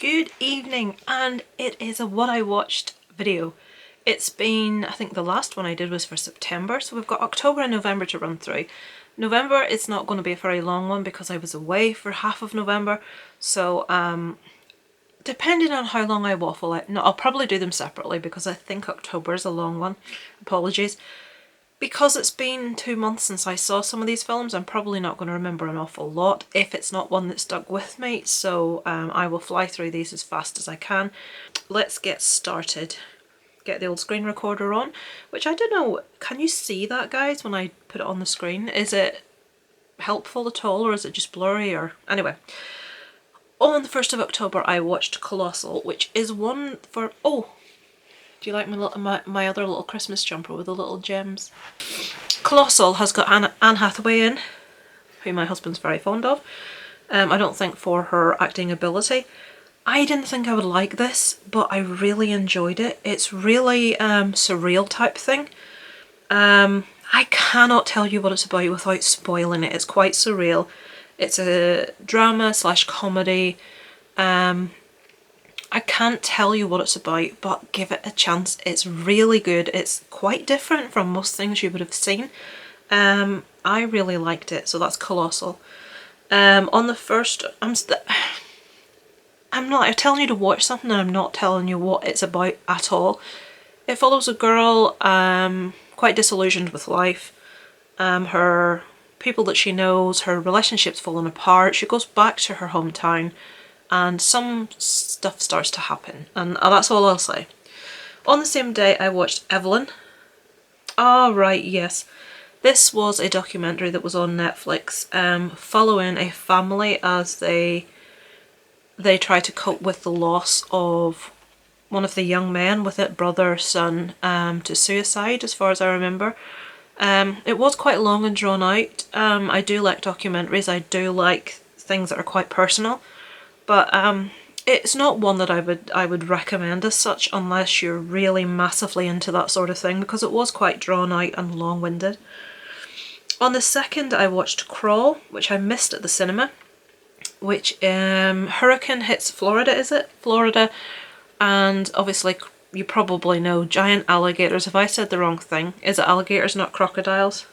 Good evening, and it is a what I watched video. It's been, I think the last one I did was for September, so we've got October and November to run through. November is not going to be a very long one because I was away for half of November, so depending on how long I waffle, I'll probably do them separately because I think October is a long one. Apologies. Because it's been 2 months since I saw some of these films, I'm probably not going to remember an awful lot if it's not one that stuck with me, so I will fly through these as fast as I can. Let's get started. Get the old screen recorder on, which I don't know, can you see that, guys, when I put it on the screen? Is it helpful at all, or is it just blurry, or... Anyway. On the 1st of October I watched Colossal, which is one for... Oh! Do you like my other little Christmas jumper with the little gems? Colossal has got Anne Hathaway in, who my husband's very fond of. I don't think for her acting ability. I didn't think I would like this, but I really enjoyed it. It's really surreal type thing. I cannot tell you what it's about without spoiling it. It's quite surreal. It's a drama / comedy. I can't tell you what it's about, but give it a chance. It's really good. It's quite different from most things you would have seen. I really liked it, so that's Colossal. On the first, I'm telling you to watch something and I'm not telling you what it's about at all. It follows a girl quite disillusioned with life. Her people that she knows, her relationship's fallen apart. She goes back to her hometown and some stuff starts to happen, and that's all I'll say. On the same day I watched Evelyn. Oh right, yes. This was a documentary that was on Netflix following a family as they try to cope with the loss of one of the young men with it, brother, son, to suicide as far as I remember. It was quite long and drawn out. I do like documentaries, I do like things that are quite personal. But it's not one that I would recommend as such unless you're really massively into that sort of thing, because it was quite drawn out and long-winded. On the 2nd I watched Crawl, which I missed at the cinema, which hurricane hits Florida, is it? Florida, and obviously you probably know giant alligators. If I said the wrong thing, is it alligators, not crocodiles?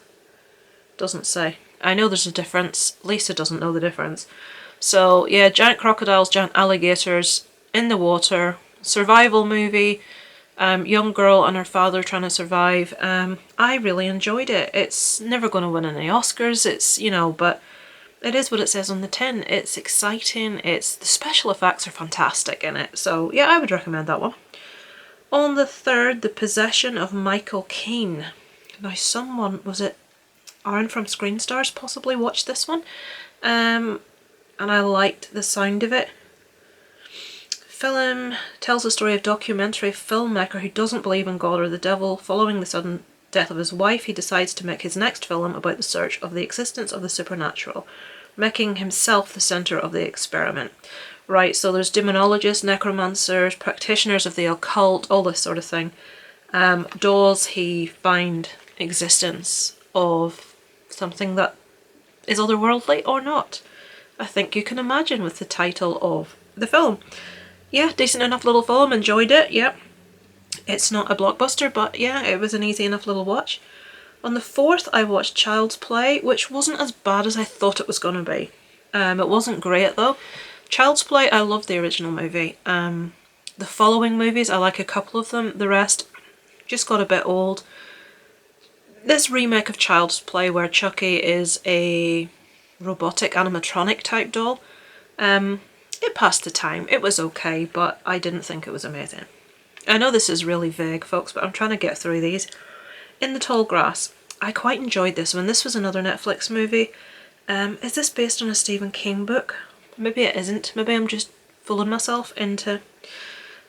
Doesn't say. I know there's a difference. Lisa doesn't know the difference. So yeah, giant crocodiles, giant alligators in the water, survival movie, young girl and her father trying to survive. I really enjoyed it. It's never going to win any Oscars, it's, you know, but it is what it says on the tin. It's exciting, the special effects are fantastic in it, so yeah, I would recommend that one. On the 3rd, The Possession of Michael Caine. Now someone, was it Aaron from Screen Stars possibly watched this one? And I liked the sound of it. Film tells the story of a documentary filmmaker who doesn't believe in God or the devil. Following the sudden death of his wife, he decides to make his next film about the search of the existence of the supernatural, making himself the centre of the experiment. Right, so there's demonologists, necromancers, practitioners of the occult, all this sort of thing. Does he find existence of something that is otherworldly or not? I think you can imagine with the title of the film. Yeah, decent enough little film, enjoyed it, yep. It's not a blockbuster, but yeah, it was an easy enough little watch. On the 4th I watched Child's Play, which wasn't as bad as I thought it was going to be. It wasn't great though. Child's Play, I love the original movie. The following movies, I like a couple of them, the rest just got a bit old. This remake of Child's Play where Chucky is a robotic animatronic type doll, it passed the time. It was okay, but I didn't think it was amazing. I know this is really vague, folks, but I'm trying to get through these. In the Tall Grass, I quite enjoyed this one. This was another Netflix movie. Is this based on a Stephen King book? Maybe it isn't. Maybe I'm just fooling myself into...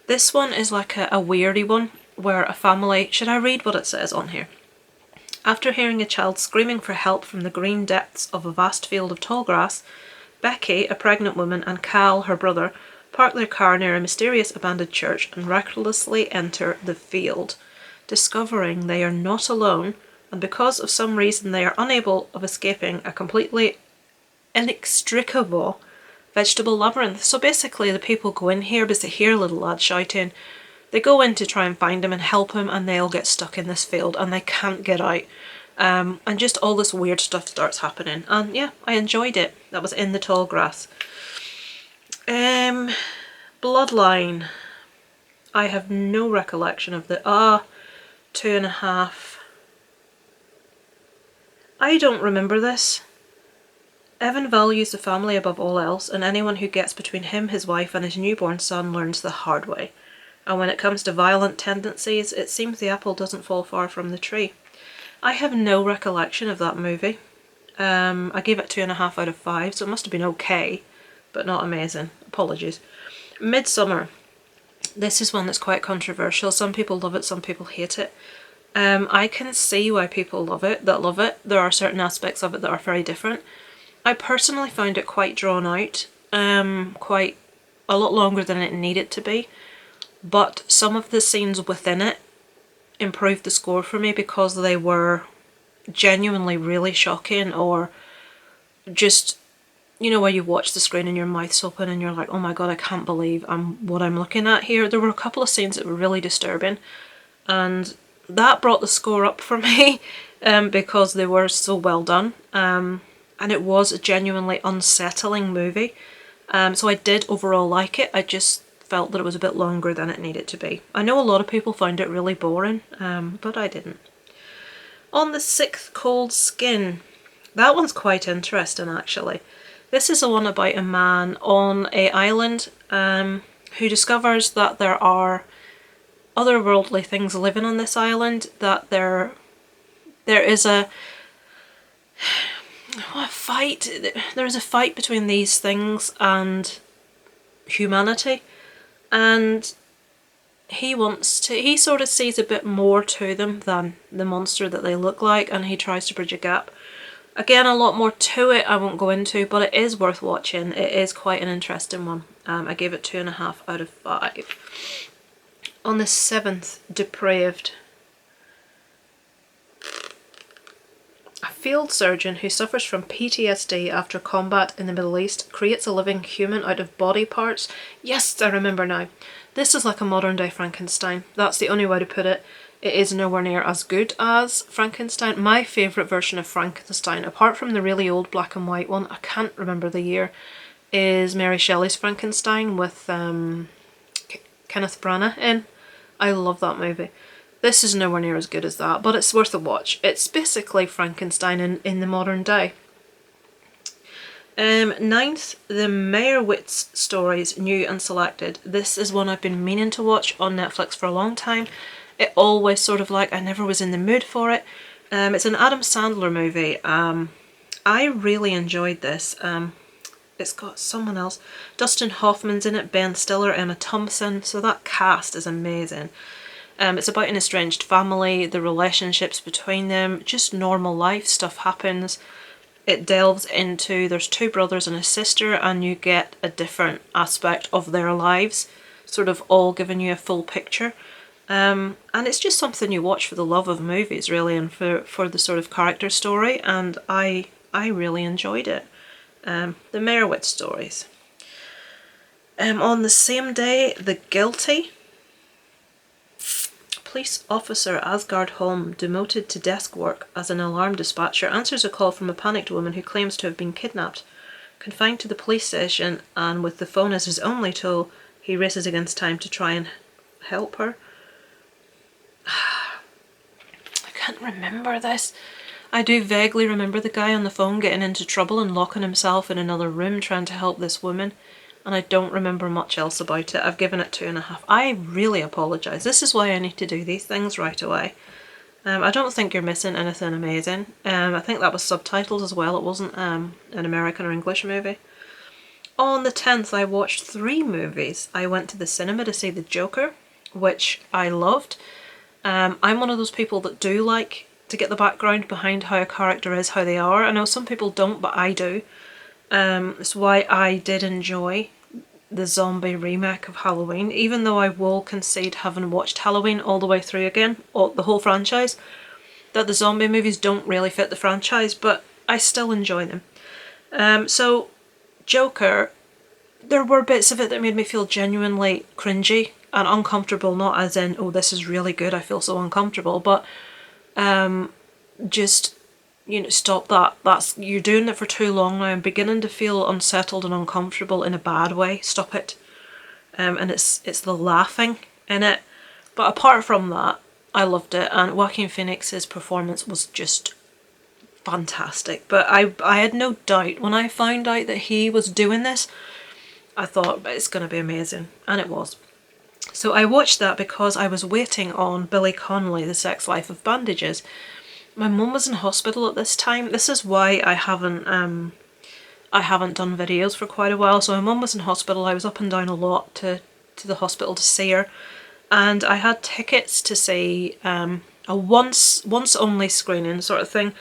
This one is like a weirdy one where a family... Should I read what it says on here? After hearing a child screaming for help from the green depths of a vast field of tall grass, Becky, a pregnant woman, and Cal, her brother, park their car near a mysterious abandoned church and recklessly enter the field, discovering they are not alone, and because of some reason they are unable of escaping a completely inextricable vegetable labyrinth. So basically the people go in here because they hear a little lad shouting. They go in to try and find him and help him, and they all get stuck in this field and they can't get out. And just all this weird stuff starts happening. And yeah, I enjoyed it. That was In the Tall Grass. Bloodline. I have no recollection of the 2.5. I don't remember this. Evan values the family above all else, and anyone who gets between him, his wife and his newborn son learns the hard way. And when it comes to violent tendencies, it seems the apple doesn't fall far from the tree. I have no recollection of that movie. I gave it 2.5 out of 5, so it must have been okay, but not amazing. Apologies. Midsummer. This is one that's quite controversial. Some people love it, some people hate it. I can see why people love it, that love it. There are certain aspects of it that are very different. I personally found it quite drawn out, quite a lot longer than it needed to be, but some of the scenes within it improved the score for me because they were genuinely really shocking, or just, you know, where you watch the screen and your mouth's open and you're like, oh my god, I can't believe what I'm looking at here. There were a couple of scenes that were really disturbing, and that brought the score up for me because they were so well done. And it was a genuinely unsettling movie. So I did overall like it. I just felt that it was a bit longer than it needed to be. I know a lot of people found it really boring, but I didn't. On the 6th, Cold Skin. That one's quite interesting, actually. This is the one about a man on an island who discovers that there are otherworldly things living on this island, that there is a fight. There is a fight between these things and humanity, and he sort of sees a bit more to them than the monster that they look like, and he tries to bridge a gap. Again, a lot more to it I won't go into, but it is worth watching. It is quite an interesting one. I gave it 2.5 out of 5. On the 7th, Depraved. A field surgeon who suffers from PTSD after combat in the Middle East creates a living human out of body parts. Yes, I remember now. This is like a modern day Frankenstein. That's the only way to put it. It is nowhere near as good as Frankenstein. My favourite version of Frankenstein, apart from the really old black and white one, I can't remember the year, is Mary Shelley's Frankenstein with Kenneth Branagh in. I love that movie. This is nowhere near as good as that, but it's worth a watch. It's basically Frankenstein in the modern day. 9th, The Meyerowitz Stories, New and Selected. This is one I've been meaning to watch on Netflix for a long time. It always sort of like, I never was in the mood for it. It's an Adam Sandler movie. I really enjoyed this. It's got someone else. Dustin Hoffman's in it, Ben Stiller, Emma Thompson, so that cast is amazing. It's about an estranged family, the relationships between them, just normal life, stuff happens. It delves into, there's 2 brothers and a sister, and you get a different aspect of their lives, sort of all giving you a full picture. And it's just something you watch for the love of movies, really, and for the sort of character story, and I really enjoyed it. The Meyerowitz Stories. On the same day, The Guilty. Police officer Asgard Holm, demoted to desk work as an alarm dispatcher, answers a call from a panicked woman who claims to have been kidnapped. Confined to the police station and with the phone as his only tool, he races against time to try and help her. I can't remember this. I do vaguely remember the guy on the phone getting into trouble and locking himself in another room trying to help this woman, and I don't remember much else about it. I've given it 2.5. I really apologise. This is why I need to do these things right away. I don't think you're missing anything amazing. I think that was subtitles as well. It wasn't an American or English movie. On the 10th, I watched 3 movies. I went to the cinema to see The Joker, which I loved. I'm one of those people that do like to get the background behind how a character is, how they are. I know some people don't, but I do. It's why I did enjoy the zombie remake of Halloween, even though I will concede, having watched Halloween all the way through again, the whole franchise, that the zombie movies don't really fit the franchise, but I still enjoy them. So Joker, there were bits of it that made me feel genuinely cringy and uncomfortable, not as in, oh, this is really good, I feel so uncomfortable, but just, you know, stop that. You're doing it for too long now. I'm beginning to feel unsettled and uncomfortable in a bad way. Stop it. And it's the laughing in it. But apart from that, I loved it, and Joaquin Phoenix's performance was just fantastic. But I had no doubt when I found out that he was doing this. I thought it's going to be amazing, and it was. So I watched that because I was waiting on Billy Connolly, The Sex Life of Bandages. My mum was in hospital at this time. This is why I haven't done videos for quite a while. So my mum was in hospital. I was up and down a lot to the hospital to see her, and I had tickets to see a once only screening sort of thing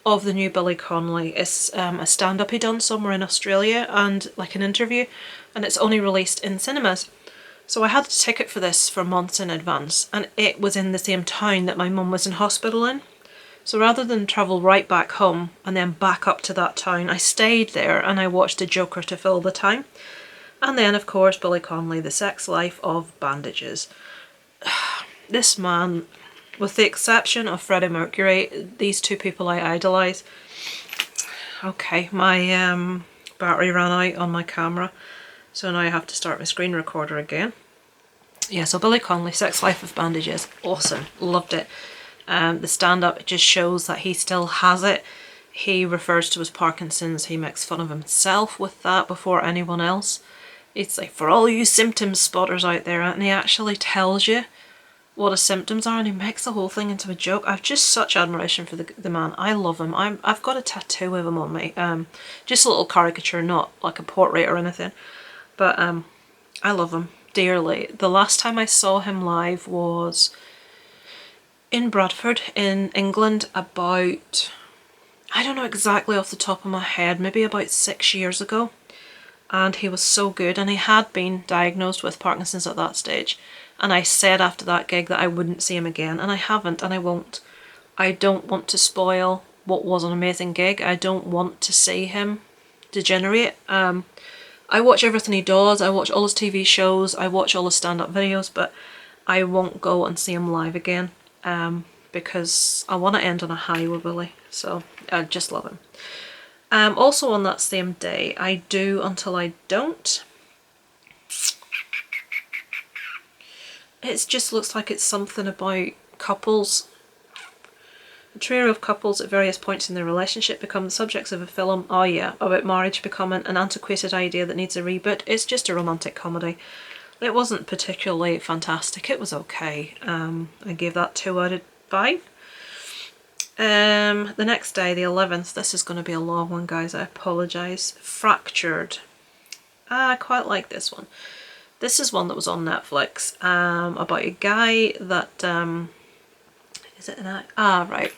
of the new Billy Connolly. It's a stand-up he done somewhere in Australia, and like an interview, and it's only released in cinemas. So I had a ticket for this for months in advance, and it was in the same town that my mum was in hospital in. So rather than travel right back home and then back up to that town, I stayed there and I watched The Joker to fill the time. And then, of course, Billy Connolly, The Sex Life of Bandages. This man, with the exception of Freddie Mercury, these two people I idolise. Okay, my battery ran out on my camera, so now I have to start my screen recorder again. Yeah, so Billy Connolly, Sex Life of Bandages, awesome, loved it. The stand-up just shows that he still has it. He refers to his Parkinson's, he makes fun of himself with that before anyone else. It's like, for all you symptom spotters out there, and he actually tells you what his symptoms are, and he makes the whole thing into a joke. I've just such admiration for the man. I love him. I've got a tattoo of him on me. Just a little caricature, not like a portrait or anything. But I love him dearly. The last time I saw him live was in Bradford in England about, I don't know exactly off the top of my head, maybe about 6 years ago. And he was so good, and he had been diagnosed with Parkinson's at that stage. And I said after that gig that I wouldn't see him again, and I haven't, and I won't. I don't want to spoil what was an amazing gig. I don't want to see him degenerate. I watch everything he does, I watch all his TV shows, I watch all his stand-up videos, but I won't go and see him live again. Because I want to end on a high with Billy, so I just love him. Also on that same day, I Do Until I Don't. It just looks like it's something about couples. A trio of couples at various points in their relationship become the subjects of a film, oh yeah, about marriage becoming an antiquated idea that needs a reboot. It's just a romantic comedy. It wasn't particularly fantastic, it was okay. I gave that 2 out of 5. The next day, the 11th, this is going to be a long one, guys, I apologise. Fractured. I quite like this one. This is one that was on Netflix, about a guy that, is it an, right.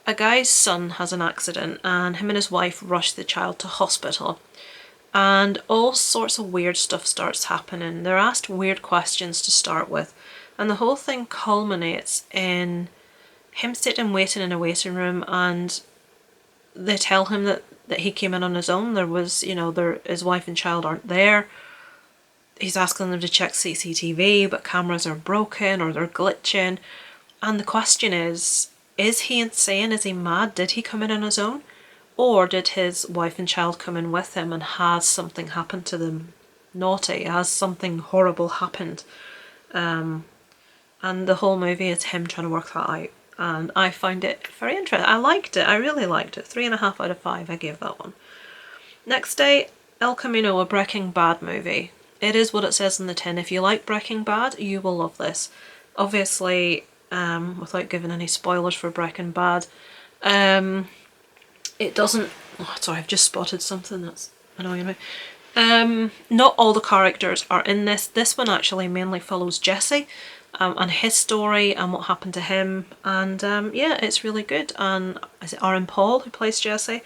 A guy's son has an accident and him and his wife rush the child to hospital. And all sorts of weird stuff starts happening. They're asked weird questions to start with, and the whole thing culminates in him sitting waiting in a waiting room, and they tell him that he came in on his own. There was, you know, his wife and child aren't there. He's asking them to check CCTV, but cameras are broken or they're glitching. And the question is he insane? Is he mad? Did he come in on his own? Or did his wife and child come in with him, and has something happened to them naughty? Has something horrible happened? And the whole movie is him trying to work that out. And I find it very interesting. I liked it. I really liked it. 3.5 out of 5 I gave that one. Next day, El Camino, a Breaking Bad movie. It is what it says in the tin. If you like Breaking Bad, you will love this. Obviously, without giving any spoilers for Breaking Bad, it doesn't... Oh, sorry, I've just spotted something that's annoying me. Not all the characters are in this. This one actually mainly follows Jesse and his story and what happened to him. And yeah, it's really good. And is it Aaron Paul who plays Jesse?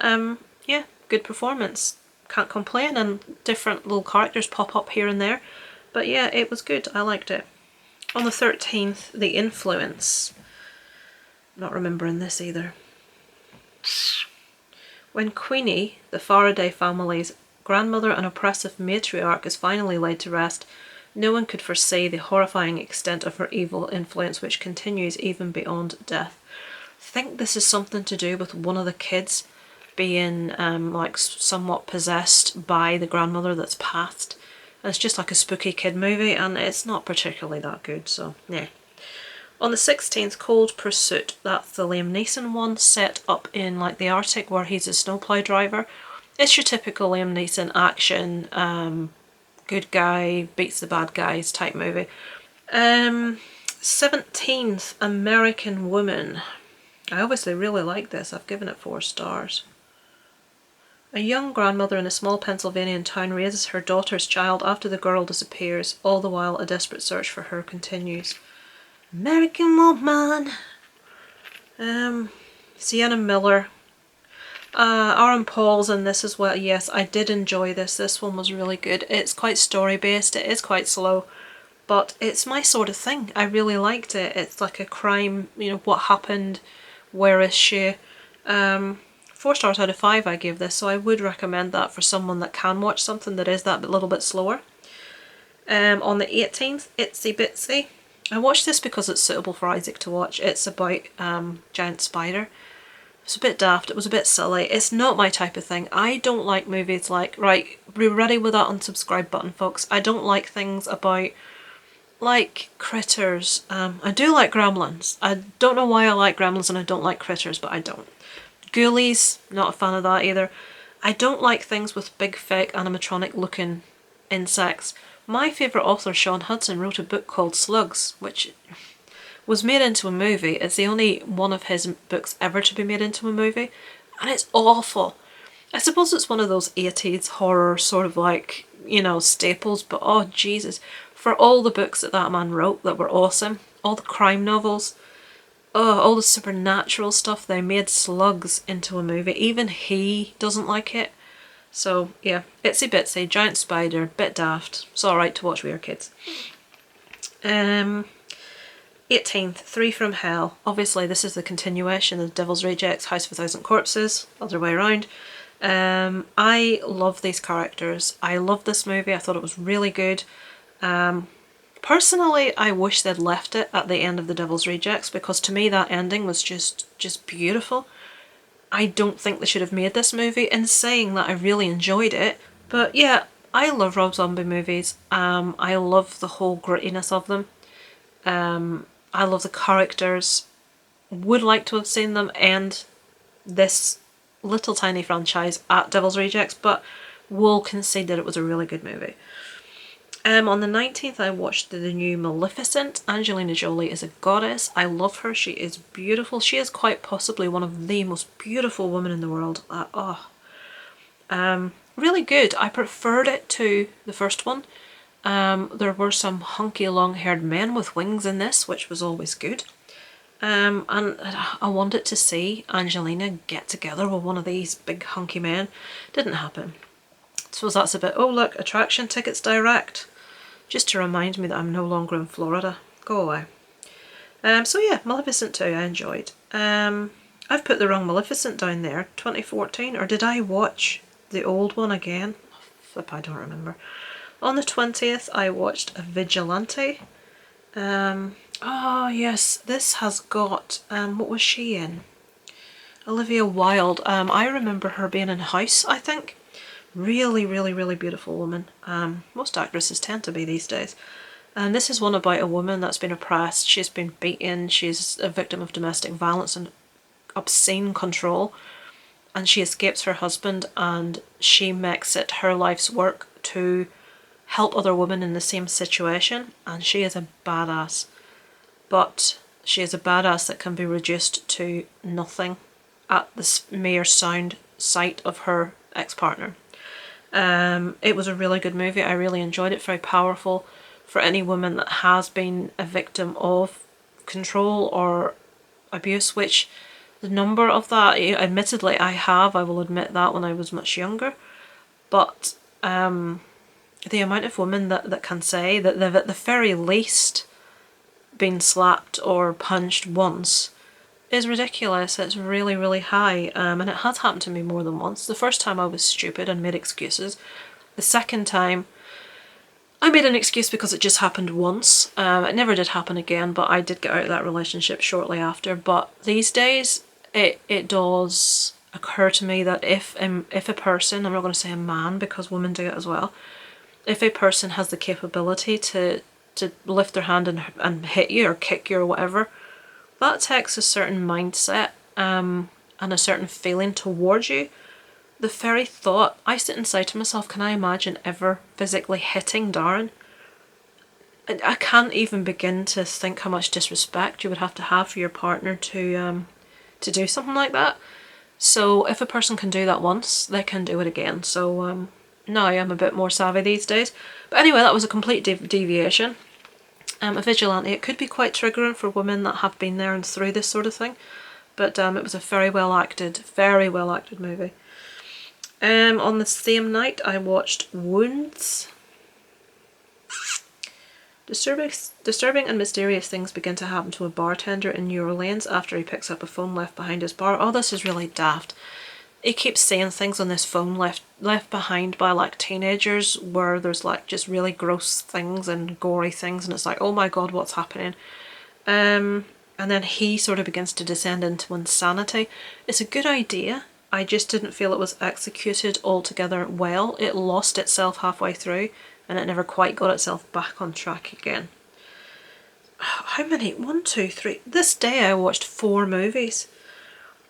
Yeah, good performance. Can't complain, and different little characters pop up here and there. But yeah, it was good. I liked it. On the 13th, The Influence. Not remembering this either. When Queenie, the Faraday family's grandmother and oppressive matriarch is finally laid to rest, no one could foresee the horrifying extent of her evil influence, which continues even beyond death. I think this is something to do with one of the kids being like somewhat possessed by the grandmother that's passed. And it's just like a spooky kid movie, and it's not particularly that good, so yeah. On the 16th, Cold Pursuit. That's the Liam Neeson one, set up in like the Arctic where he's a snowplow driver. It's your typical Liam Neeson action, good guy beats the bad guys type movie. 17th, American Woman. I obviously really like this. I've given it 4 stars. A young grandmother in a small Pennsylvanian town raises her daughter's child after the girl disappears. All the while, a desperate search for her continues. American Woman. Sienna Miller. Aaron Paul's in this as well. Yes, I did enjoy this. This one was really good. It's quite story based. It is quite slow, but it's my sort of thing. I really liked it. It's like a crime, you know, what happened, where is she? 4 stars out of 5 I gave this, so I would recommend that for someone that can watch something that is that little bit slower. On the 18th, Itsy Bitsy. I watched this because it's suitable for Isaac to watch. It's about giant spider. It's a bit daft, it was a bit silly. It's not my type of thing. I don't like movies like, right, be ready with that unsubscribe button, folks. I don't like things about, like, critters. I do like Gremlins. I don't know why I like Gremlins and I don't like critters, but I don't. Ghoulies, not a fan of that either. I don't like things with big fake animatronic looking insects. My favourite author, Sean Hudson, wrote a book called Slugs, which was made into a movie. It's the only one of his books ever to be made into a movie, and it's awful. I suppose it's one of those 80s horror sort of like, you know, staples, but oh Jesus, for all the books that that man wrote that were awesome, all the crime novels, all the supernatural stuff, they made Slugs into a movie. Even he doesn't like it. So yeah, Itsy Bitsy, giant spider, bit daft. It's alright to watch with your kids. 18th, Three from Hell. Obviously this is the continuation of Devil's Rejects, House of a Thousand Corpses, other way around. I love these characters. I love this movie. I thought it was really good. Personally, I wish they'd left it at the end of the Devil's Rejects, because to me that ending was just beautiful. I don't think they should have made this movie. In saying that, I really enjoyed it. But yeah, I love Rob Zombie movies. I love the whole grittiness of them. I love the characters. Would like to have seen them end this little tiny franchise at Devil's Rejects, but will concede that it was a really good movie. On the 19th, I watched the new Maleficent. Angelina Jolie is a goddess. I love her. She is beautiful. She is quite possibly one of the most beautiful women in the world. Really good. I preferred it to the first one. There were some hunky long-haired men with wings in this, which was always good. And I wanted to see Angelina get together with one of these big hunky men. Didn't happen. So that's a bit, oh look, attraction tickets direct. Just to remind me that I'm no longer in Florida. Go away. So yeah, Maleficent 2 I enjoyed. I've put the wrong Maleficent down there, 2014, or did I watch the old one again? Flip, I don't remember. On the 20th, I watched Vigilante. Oh yes, this has got, what was she in? Olivia Wilde. I remember her being in House, I think. Really, really, really beautiful woman. Most actresses tend to be these days. And this is one about a woman that's been oppressed. She's been beaten. She's a victim of domestic violence and obscene control. And she escapes her husband, and she makes it her life's work to help other women in the same situation. And she is a badass. But she is a badass that can be reduced to nothing at the mere sight of her ex-partner. It was a really good movie. I really enjoyed it. Very powerful for any woman that has been a victim of control or abuse, which the number of that, admittedly I will admit that, when I was much younger, but the amount of women that can say that they've at the very least been slapped or punched once is ridiculous. It's really, really high, and it has happened to me more than once. The first time I was stupid and made excuses. The second time I made an excuse because it just happened once. It never did happen again, but I did get out of that relationship shortly after. But these days, it does occur to me that if a person, I'm not going to say a man because women do it as well, if a person has the capability to lift their hand and hit you or kick you or whatever, that takes a certain mindset and a certain feeling towards you. The very thought, I sit and say to myself, can I imagine ever physically hitting Darren? I can't even begin to think how much disrespect you would have for your partner to do something like that. So if a person can do that once, they can do it again. So now I am a bit more savvy these days. But anyway, that was a complete deviation. A vigilante, it could be quite triggering for women that have been there and through this sort of thing. But it was a very well acted movie. On the same night, I watched Wounds. Disturbing and mysterious things begin to happen to a bartender in New Orleans after he picks up a phone left behind his bar. Oh, this is really daft. He keeps saying things on this phone left behind by like teenagers where there's like just really gross things and gory things, and it's like, oh my god, what's happening? And then he sort of begins to descend into insanity. It's a good idea. I just didn't feel it was executed altogether well. It lost itself halfway through and it never quite got itself back on track again. How many? 1, 2, 3. This day I watched 4 movies.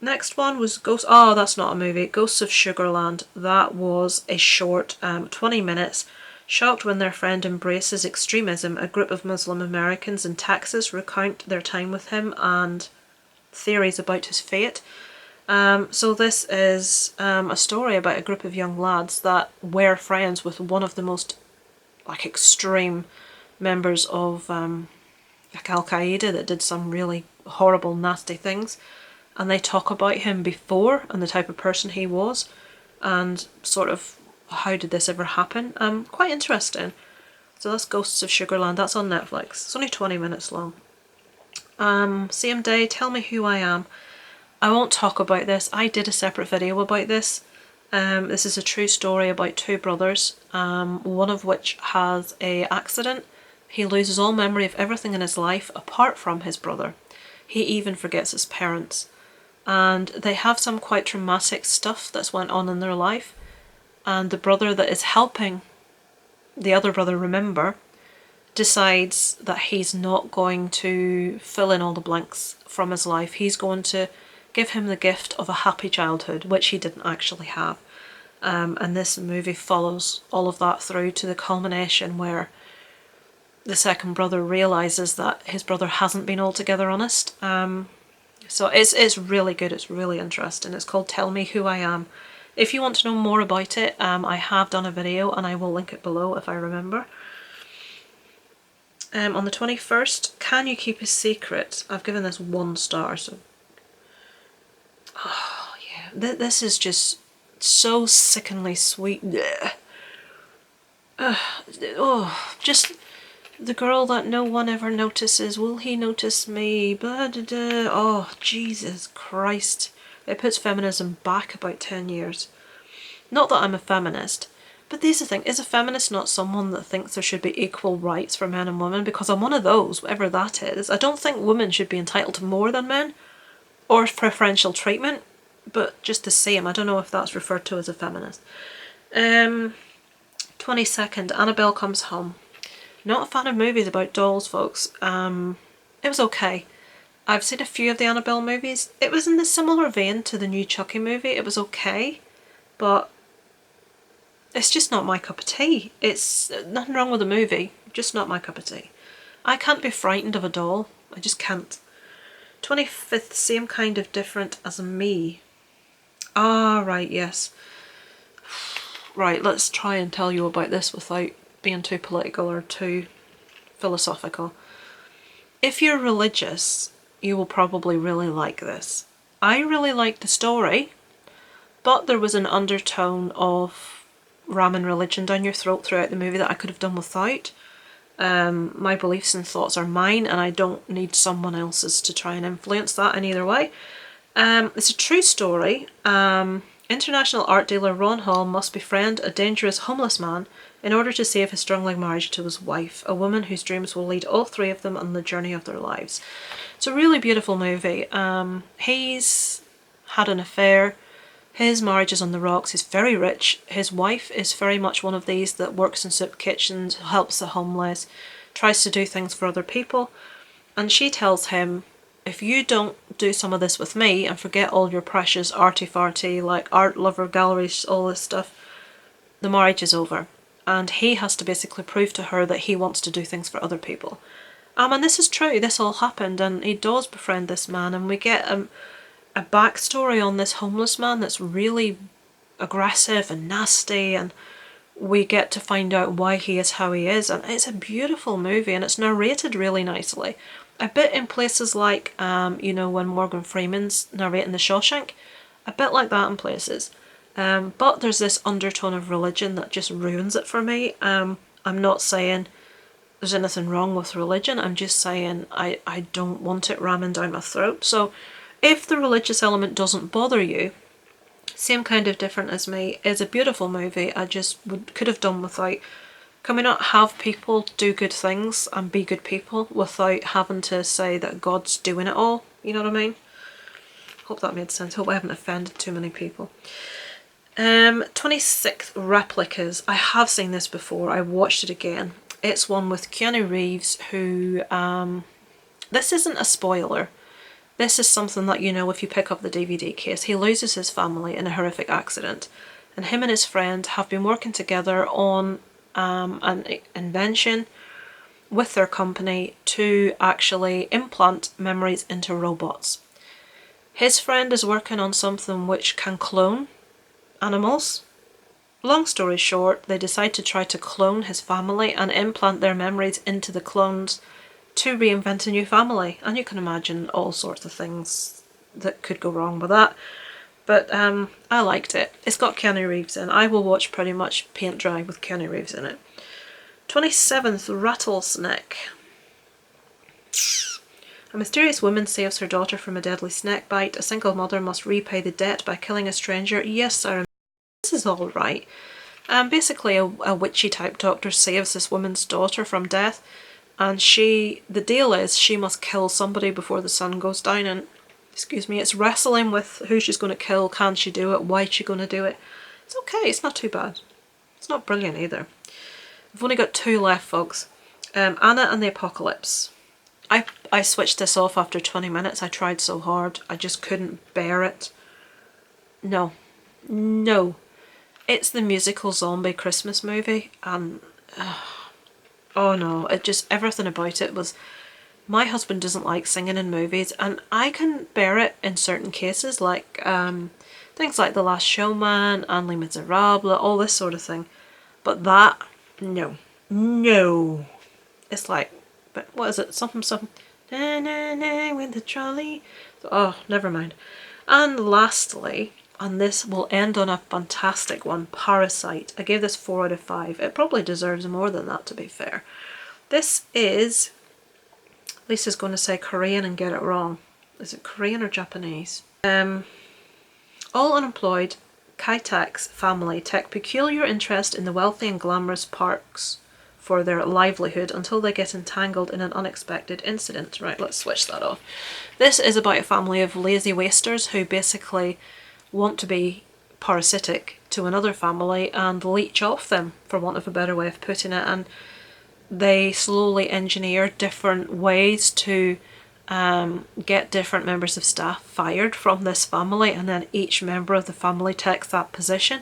Next one was Ghosts. Oh, that's not a movie. Ghosts of Sugarland. That was a short, 20 minutes. Shocked when their friend embraces extremism, a group of Muslim Americans in Texas recount their time with him and theories about his fate. So this is a story about a group of young lads that were friends with one of the most like extreme members of like Al-Qaeda that did some really horrible, nasty things. And they talk about him before and the type of person he was and sort of how did this ever happen. Quite interesting. So that's Ghosts of Sugarland. That's on Netflix. It's only 20 minutes long. Same day, Tell Me Who I Am. I won't talk about this. I did a separate video about this. This is a true story about 2 brothers, one of which has an accident. He loses all memory of everything in his life apart from his brother. He even forgets his parents. And they have some quite traumatic stuff that's went on in their life. And the brother that is helping the other brother remember decides that he's not going to fill in all the blanks from his life. He's going to give him the gift of a happy childhood, which he didn't actually have. And this movie follows all of that through to the culmination where the second brother realises that his brother hasn't been altogether honest. So it's really good, it's really interesting. It's called Tell Me Who I Am. If you want to know more about it, I have done a video and I will link it below if I remember. On the 21st, Can You Keep a Secret? I've given this 1 star, so... Oh, yeah. This is just so sickeningly sweet. Just the girl that no one ever notices. Will he notice me? Blah, da, da. Oh, Jesus Christ. It puts feminism back about 10 years. Not that I'm a feminist, but this is the thing. Is a feminist not someone that thinks there should be equal rights for men and women? Because I'm one of those, whatever that is. I don't think women should be entitled to more than men or preferential treatment, but just the same. I don't know if that's referred to as a feminist. 22nd, Annabelle Comes Home. Not a fan of movies about dolls, folks. It was okay. I've seen a few of the Annabelle movies. It was in the similar vein to the new Chucky movie. It was okay, but it's just not my cup of tea. It's nothing wrong with the movie, just not my cup of tea. I can't be frightened of a doll. I just can't. 25th, Same Kind of Different as Me. Ah, right, yes. Right, let's try and tell you about this without being too political or too philosophical. If you're religious, you will probably really like this. I really liked the story, but there was an undertone of ramming religion down your throat throughout the movie that I could have done without. My beliefs and thoughts are mine, and I don't need someone else's to try and influence that in either way. It's a true story. International art dealer Ron Hall must befriend a dangerous homeless man in order to save his struggling marriage to his wife, a woman whose dreams will lead all three of them on the journey of their lives. It's a really beautiful movie. He's had an affair. His marriage is on the rocks. He's very rich. His wife is very much one of these that works in soup kitchens, helps the homeless, tries to do things for other people. And she tells him, if you don't do some of this with me and forget all your precious arty-farty, like art lover galleries, all this stuff, the marriage is over. And he has to basically prove to her that he wants to do things for other people. And this is true, this all happened, and he does befriend this man, and we get a backstory on this homeless man that's really aggressive and nasty, and we get to find out why he is how he is, and it's a beautiful movie, and it's narrated really nicely. A bit in places like, you know, when Morgan Freeman's narrating The Shawshank, a bit like that in places. But there's this undertone of religion that just ruins it for me. I'm not saying there's anything wrong with religion, I'm just saying I don't want it ramming down my throat. So if the religious element doesn't bother you, same kind of different as me, is a beautiful movie. I just could have done without. Can we not have people do good things and be good people without having to say that God's doing it all? You know what I mean? Hope that made sense. Hope I haven't offended too many people. 26th Replicas. I have seen this before. I watched it again. It's one with Keanu Reeves who... this isn't a spoiler. This is something that you know if you pick up the DVD case. He loses his family in a horrific accident, and him and his friend have been working together on an invention with their company to actually implant memories into robots. His friend is working on something which can clone animals. Long story short, they decide to try to clone his family and implant their memories into the clones to reinvent a new family. And you can imagine all sorts of things that could go wrong with that. But I liked it. It's got Keanu Reeves in. I will watch pretty much paint dry with Keanu Reeves in it. 27th Rattlesnake. A mysterious woman saves her daughter from a deadly snake bite. A single mother must repay the debt by killing a stranger. Yes, I remember. This is all right. Basically, a witchy type doctor saves this woman's daughter from death, and the deal is she must kill somebody before the sun goes down, and excuse me, it's wrestling with who she's going to kill, can she do it, why is she going to do it. It's okay, it's not too bad. It's not brilliant either. I've only got 2 left, folks. Anna and the Apocalypse. I switched this off after 20 minutes. I tried so hard. I just couldn't bear it. No. No. It's the musical zombie Christmas movie, and oh no, everything about it was... My husband doesn't like singing in movies, and I can bear it in certain cases, like things like The Last Showman and Les Miserables, all this sort of thing. But that, no. No. It's like, but what is it? Something. Na na na with the trolley. Oh, never mind. And lastly, and this will end on a fantastic one, Parasite. I gave this 4 out of 5. It probably deserves more than that, to be fair. This is... Lisa's going to say Korean and get it wrong. Is it Korean or Japanese? All unemployed Kai-Tak's family take peculiar interest in the wealthy and glamorous parks for their livelihood until they get entangled in an unexpected incident. Right, let's switch that off. This is about a family of lazy wasters who basically want to be parasitic to another family and leech off them, for want of a better way of putting it, and they slowly engineer different ways to get different members of staff fired from this family, and then each member of the family takes that position.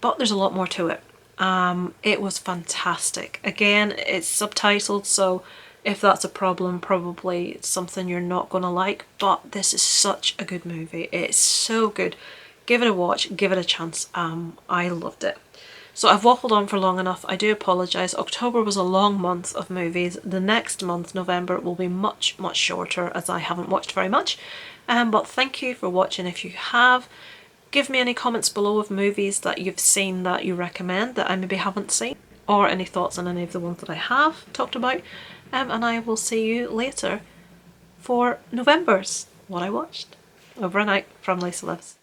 But there's a lot more to it. It was fantastic. Again, it's subtitled, so if that's a problem, probably it's something you're not going to like, but this is such a good movie. It's so good. Give it a watch, give it a chance. I loved it. So I've waffled on for long enough. I do apologise. October was a long month of movies. The next month, November, will be much, much shorter as I haven't watched very much. But thank you for watching if you have. Give me any comments below of movies that you've seen that you recommend that I maybe haven't seen. or any thoughts on any of the ones that I have talked about, and I will see you later for November's What I Watched. Over and out from Lisa Lives.